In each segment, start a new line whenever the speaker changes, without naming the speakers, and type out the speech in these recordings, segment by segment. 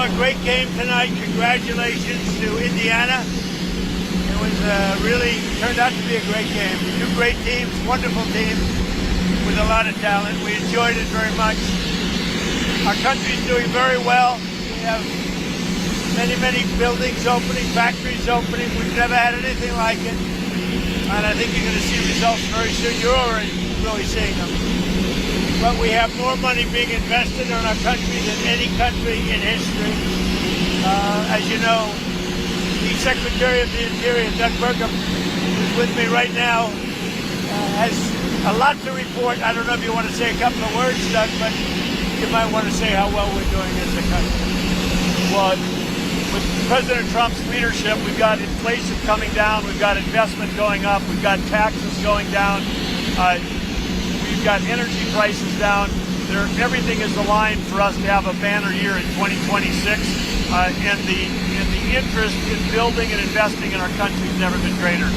saw a great game tonight. Congratulations to Indiana. It was really turned out to be a great game. Two great teams, wonderful teams with a lot of talent. We enjoyed it very much. Our country's doing very well. We have many buildings opening, factories opening. We've never had anything like it. And I think you're going to see results very soon. You're already really seeing them. But we have more money being invested in our country than any country in history. As you know, the Secretary of the Interior, Doug Burgum, who's with me right now, has a lot to report. I don't know if you want to say a couple of words, Doug, but you might want to say how well we're doing as a country.
Well, with President Trump's leadership, we've got inflation coming down, we've got investment going up, we've got taxes going down, we've got energy prices down. Everything is aligned for us to have a banner year in 2026, and the interest in building and investing in our country has never been greater.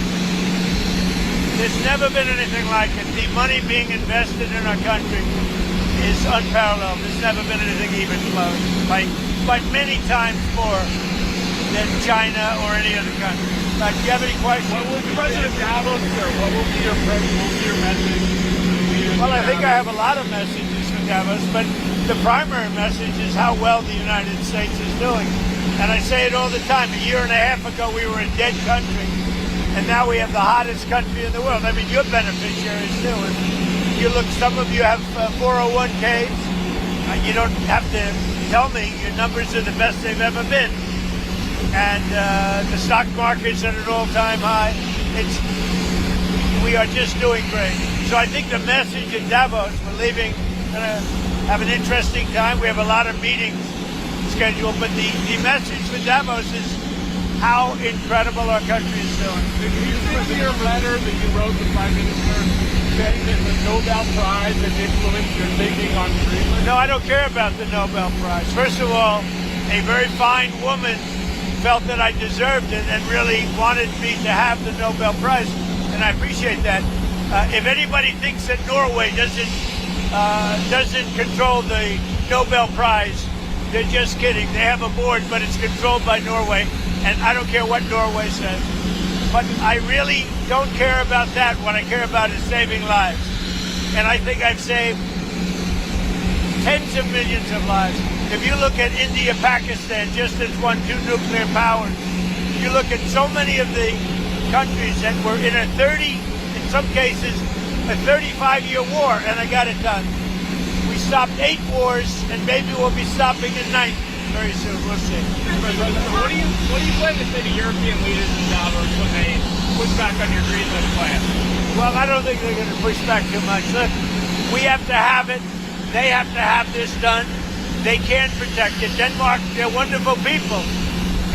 There's never been anything like it. The money being invested in our country is unparalleled. There's never been anything even close, by many times more than China or any other country. Do you have any questions?
What will President Davos, or what will be your message?
Well, I think I have a lot of messages for Davos, but the primary message is how well the United States is doing. And I say it all the time. A year and a half ago, we were a dead country, and now we have the hottest country in the world. I mean, you're beneficiaries too. And you look, some of you have 401ks. You don't have to tell me your numbers are the best they've ever been. And the stock market's at an all-time high. We are just doing great. So I think the message in Davos, we're leaving, going to have an interesting time. We have a lot of meetings scheduled, but the message for Davos is how incredible our country is doing.
Did you see your letter that you wrote to Prime Minister saying that the Nobel Prize has influenced your thinking on Greenland?
No, I don't care about the Nobel Prize. First of all, a very fine woman felt that I deserved it and really wanted me to have the Nobel Prize, and I appreciate that. If anybody thinks that Norway doesn't control the Nobel Prize, they're just kidding. They have a board, but it's controlled by Norway, and I don't care what Norway says. But I really don't care about that. What I care about is saving lives. And I think I've saved tens of millions of lives. If you look at India, Pakistan, just as won 2 nuclear powers, you look at so many of the countries that were in a 30, in some cases, a 35-year war, and I got it done. We stopped 8 wars, and maybe we'll be stopping a 9th very soon. We'll see.
What do you plan to say to European leaders in Davos when they push back on your Greenland plan?
Well, I don't think they're going to push back too much. Look, we have to have it. They have to have this done. They can protect it. Denmark, they're wonderful people.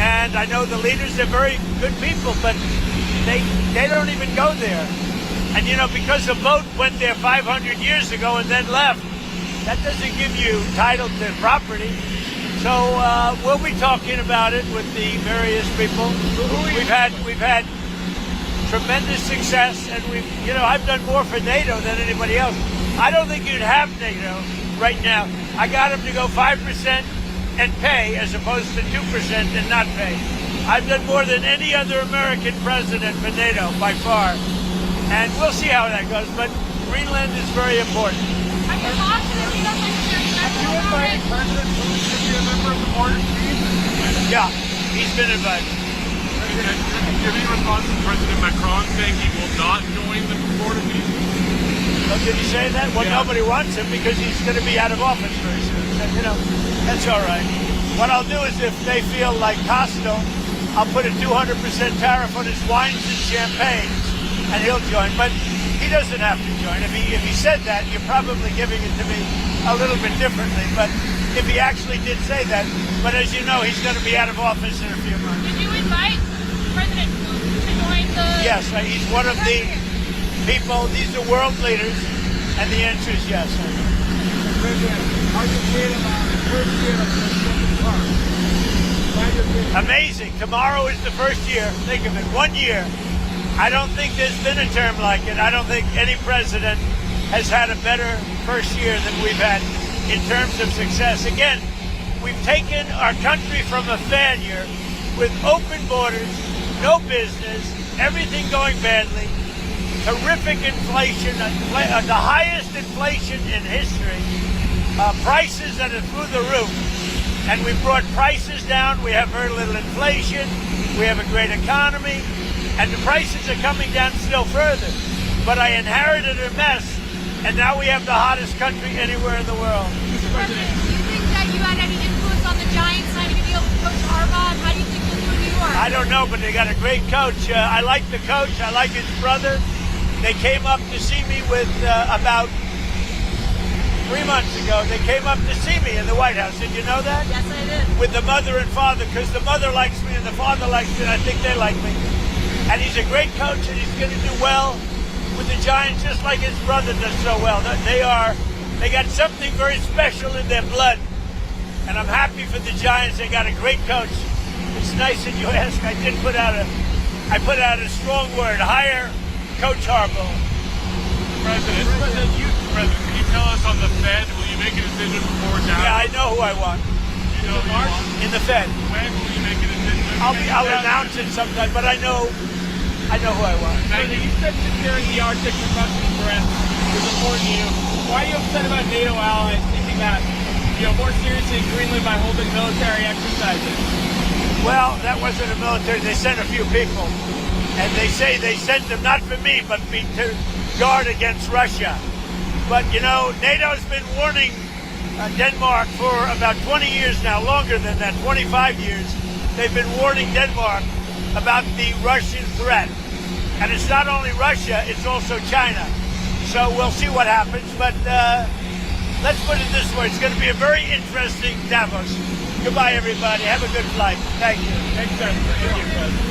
And I know the leaders are very good people, but they don't even go there. And, you know, because a boat went there 500 years ago and then left, that doesn't give you title to property. So we'll be talking about it with the various people. We've had tremendous success, and I've done more for NATO than anybody else. I don't think you'd have NATO right now. I got them to go 5% and pay as opposed to 2% and not pay. I've done more than any other American president for NATO by far. And we'll see how that goes, but Greenland is very important.
Have you invited President Putin to be a member of the Board of Peace?
Yeah, he's been invited.
Have you response to President Macron saying he will not join the Board of Peace?
Oh, did he say that? Well,
yeah.
Nobody wants him because he's going to be out of office very soon. So, that's all right. What I'll do is if they feel like hostile, I'll put a 200% tariff on his wines and champagnes, and he'll join. But he doesn't have to join. If he said that, you're probably giving it to me a little bit differently. But if he actually did say that, but as you know, he's going to be out of office in a few months.
Did you invite President Putin to join the...
Yes, he's one of the people. These are world leaders, and the answer is yes. Amazing. Tomorrow is the first year. Think of it. 1 year. I don't think there's been a term like it. I don't think any president has had a better first year than we've had in terms of success. Again, we've taken our country from a failure with open borders, no business, everything going badly, terrific inflation, the highest inflation in history, prices that are through the roof. And we brought prices down. We have very little inflation. We have a great economy. And the prices are coming down still further. But I inherited a mess, and now we have the hottest country anywhere in the world.
Mr. President, do you think that you had any influence on the Giants signing a deal with Coach Harbaugh? How do you think they'll do in New York?
I don't know, but they got a great coach. I like the coach. I like his brother. They came up to see me with about 3 months ago. They came up to see me in the White House. Did you know that?
Yes, I did.
With the mother and father, because the mother likes me and the father likes me, and I think they like me. And he's a great coach, and he's going to do well with the Giants, just like his brother does so well. They got something very special in their blood, and I'm happy for the Giants. They got a great coach. It's nice that you ask. I put out a strong word. Hire Coach Harbaugh.
President, can you tell us on the Fed, will you make a decision before it's out?
Yeah, I know who I want.
You know who you want?
In the Fed.
When will you make a decision?
I'll announce it sometime, but I know who I want.
President, you said securing the Arctic for Russian threats is important to you. Why are you upset about NATO allies taking that, more seriously in Greenland by holding military exercises?
Well, that wasn't a military. They sent a few people, and they say they sent them not for me, but to guard against Russia. But NATO's been warning Denmark for about 20 years now, longer than that, 25 years. They've been warning Denmark about the Russian threat. And it's not only Russia, it's also China. So we'll see what happens. But let's put it this way. It's going to be a very interesting Davos. Goodbye, everybody. Have a good flight. Thank you.
Thanks, President. Thank you, President.